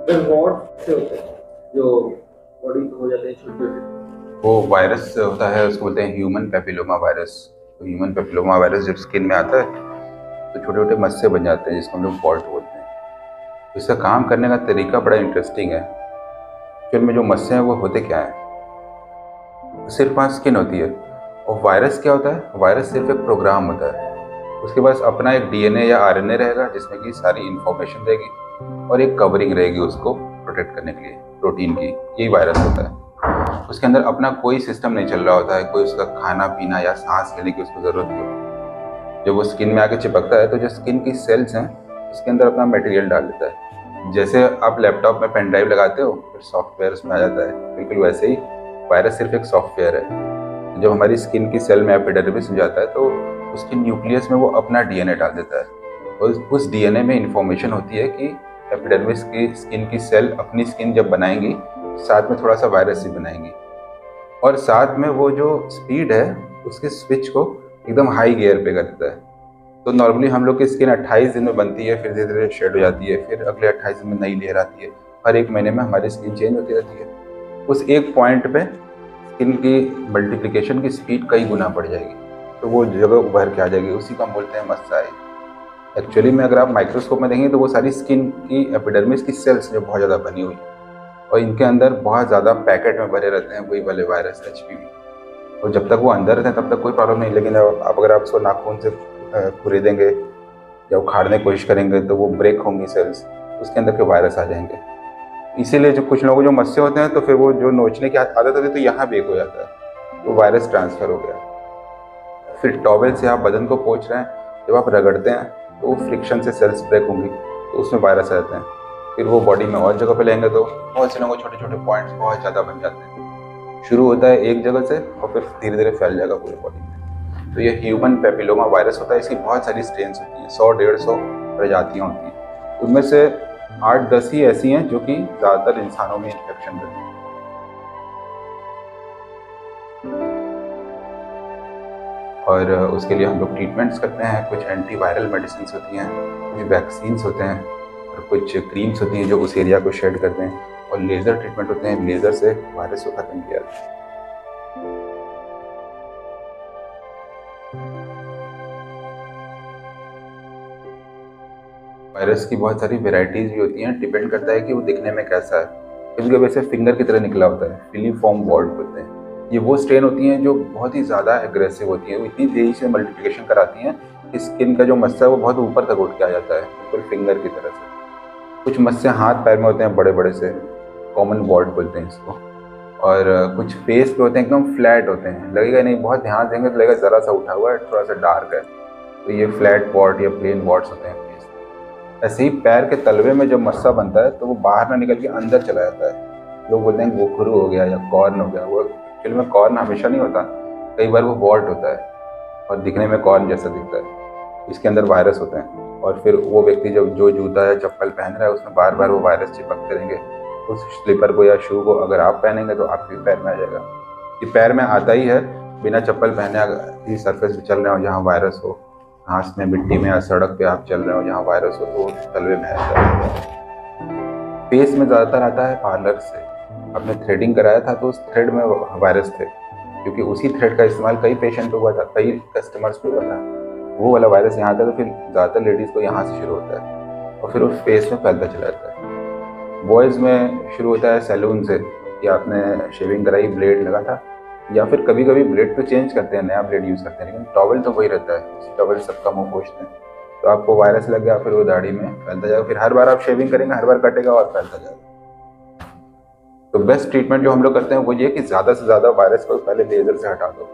What से होते हैं जो बॉडी पे हो जाते हैं छोटे छोटे। वो वायरस होता है, उसको बोलते हैं ह्यूमन पेपिलोमा वायरस। तो ह्यूमन पेपिलोमा वायरस जब स्किन में आता है तो छोटे छोटे मस्से बन जाते हैं, जिसको हम लोग वॉल्ट बोलते हैं। तो इसका काम करने का तरीका बड़ा इंटरेस्टिंग है। एक्चुअल में जो मस्से हैं वो होते क्या है, सिर्फ वहाँ स्किन होती है। और वायरस क्या होता है, वायरस सिर्फ एक प्रोग्राम होता है। उसके पास अपना एक डीएनए या आरएनए रहेगा जिसमें कि सारी इंफॉर्मेशन रहेगी और एक कवरिंग रहेगी उसको प्रोटेक्ट करने के लिए, प्रोटीन की। यही वायरस होता है। उसके अंदर अपना कोई सिस्टम नहीं चल रहा होता है, कोई उसका खाना पीना या सांस लेने की उसको ज़रूरत नहीं होती। जब वो स्किन में आके चिपकता है तो जो स्किन की सेल्स हैं उसके अंदर अपना मटेरियल डाल देता है। जैसे आप लैपटॉप में पेन ड्राइव लगाते हो फिर सॉफ्टवेयर उसमें आ जाता है, बिल्कुल वैसे ही वायरस सिर्फ एक सॉफ्टवेयर है। जब हमारी स्किन की सेल में एपिडर्मिस हो जाता है तो उसके न्यूक्लियस में वो अपना डीएनए डाल देता है। और उस डीएनए में इंफॉर्मेशन होती है कि एपिडर्मिस की स्किन की सेल अपनी स्किन जब बनाएंगी साथ में थोड़ा सा वायरस भी बनाएंगी। और साथ में वो जो स्पीड है उसके स्विच को एकदम हाई गियर पे कर देता है। तो नॉर्मली हम लोग की स्किन 28 दिन में बनती है, फिर धीरे धीरे शेड हो जाती है, फिर अगले 28 दिन में नई लेयर आती है। हर एक महीने में हमारी स्किन चेंज होती रहती है। उस एक पॉइंट पे स्किन की मल्टीप्लिकेशन की स्पीड कई गुना बढ़ जाएगी, तो वो जगह उभर के आ जाएगी। उसी को हम बोलते हैं मस्साई। एक्चुअली में अगर आप माइक्रोस्कोप में देखेंगे तो वो सारी स्किन की एपिडर्मिस की सेल्स जो बहुत ज़्यादा बनी हुई है और इनके अंदर बहुत ज़्यादा पैकेट में भरे रहते हैं वही वाले वायरस एचपीवी। और जब तक वो अंदर रहते हैं तब तक कोई प्रॉब्लम नहीं, लेकिन आप अगर आप उसको नाखून से खुरेदेंगे या उखाड़ने की कोशिश करेंगे तो वो ब्रेक होंगी सेल्स, उसके अंदर के वायरस आ जाएंगे। इसीलिए जो कुछ लोगों को जो मस्से होते हैं तो फिर वो जो नोचने की आदत होती है तो यहाँ ब्रेक हो जाता है, तो वायरस ट्रांसफ़र हो गया। फिर टॉवेल से आप बदन को पोंछ रहे हैं, जब आप रगड़ते हैं तो वो फ्रिक्शन से सेल्स ब्रेक होंगी तो उसमें वायरस रहते हैं। फिर वो बॉडी में और जगह पे लेंगे तो बहुत से लोगों को छोटे छोटे पॉइंट्स बहुत ज़्यादा बन जाते हैं। शुरू होता है एक जगह से और फिर धीरे धीरे फैल जाएगा पूरी बॉडी में। तो ये ह्यूमन पेपिलोमा वायरस होता है। इसकी बहुत सारी स्ट्रेन्स होती हैं, 100-150 प्रजातियाँ होती हैं। उनमें से 8-10 ही ऐसी हैं जो कि ज़्यादातर इंसानों में इन्फेक्शन करती हैं। और उसके लिए हम लोग ट्रीटमेंट्स करते हैं। कुछ एंटीवायरल मेडिसिन होती हैं, कुछ वैक्सीन्स होते हैं और कुछ क्रीम्स होती हैं जो उस एरिया को शेड करते हैं। और लेज़र ट्रीटमेंट होते हैं, लेज़र से वायरस को ख़त्म किया जाता है। वायरस की बहुत सारी वेराइटीज़ भी होती हैं, डिपेंड करता है कि वो दिखने में कैसा है। कभी कभी वैसे फिंगर की तरह निकला होता है, फिलीफॉर्म वॉल्ट बोलते हैं। ये वो स्ट्रेन होती हैं जो बहुत ही ज़्यादा एग्रेसिव होती हैं, वो इतनी तेज़ी से मल्टीप्लिकेशन कराती हैं कि स्किन का जो मस्सा है वो बहुत ऊपर तक उठ के आ जाता है, बिल्कुल फिंगर की तरह से। कुछ मस्से हाथ पैर में होते हैं बड़े बड़े से, कॉमन वॉल्ट बोलते हैं इसको। और कुछ फेस पे होते हैं एकदम फ्लैट होते हैं, लगेगा नहीं, बहुत ध्यान देंगे तो लगेगा ज़रा सा उठा हुआ है, थोड़ा सा डार्क है। तो ये फ्लैट वॉल्ट या प्लेन वॉल्ट्स होते हैं फेस पे। ऐसे ही पैर के तलवे में जब मस्सा बनता है तो वो बाहर ना निकल के अंदर चला जाता है। लोग बोलते हैं गोखरू हो गया या कॉर्न हो गया। वो एक्चुअली में कॉर्न हमेशा नहीं होता, कई बार वो वॉल्ट होता है और दिखने में कॉर्न जैसा दिखता है। इसके अंदर वायरस होते हैं और फिर वो व्यक्ति जब जो जूता या चप्पल पहन रहा है उसमें बार बार वो वायरस चिपकते रहेंगे। उस स्लीपर को या शू को अगर आप पहनेंगे तो आपके पैर में आ जाएगा। ये पैर में आता ही है, बिना चप्पल पहने अगर इस सरफेस पे चल रहे हो जहाँ वायरस हो, घास में, मिट्टी में या सड़क पे आप चल रहे हो जहाँ वायरस हो तो तलवे में आ जाएगा। फेस में ज़्यादातर आता है पार्लर से। आपने थ्रेडिंग कराया था तो उस थ्रेड में वायरस थे, क्योंकि उसी थ्रेड का इस्तेमाल कई पेशेंट पे हुआ था, कई कस्टमर्स पे हुआ था। वो वाला वायरस यहाँ आता है तो फिर ज़्यादातर लेडीज़ को यहाँ से शुरू होता है और फिर उस फेस में फैलता चला जाता है। बॉयज़ में शुरू होता है सैलून से, कि आपने शेविंग कराई, ब्लेड लगा था, या फिर कभी कभी ब्लेड तो चेंज करते हैं, नया ब्लेड यूज़ करते हैं, लेकिन टॉवल तो वही रहता है, उसी टॉवल सबका मुँह पोंछते हैं। तो आपको वायरस लग गया, फिर वो दाढ़ी में फैलता जाएगा, फिर हर बार आप शेविंग करेंगे, हर बार कटेगा और फैलता जाएगा। तो बेस्ट ट्रीटमेंट जो हम लोग करते हैं वो ये कि ज़्यादा से ज़्यादा वायरस को पहले लेज़र से हटा दो।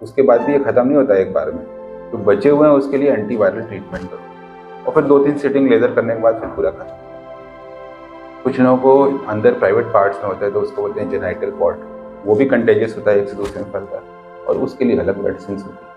उसके बाद भी ये ख़त्म नहीं होता एक बार में, तो बचे हुए हैं उसके लिए एंटीवायरल ट्रीटमेंट करो और फिर 2-3 सिटिंग लेज़र करने के बाद फिर पूरा खत्म। कुछ लोगों को अंदर प्राइवेट पार्ट्स में होता है तो उसको बोलते हैं जेनाइटल पॉट, वो भी कंटेजियस होता है, एक से दूसरे में फैलता है और उसके लिए अलग मेडिसिन होती है।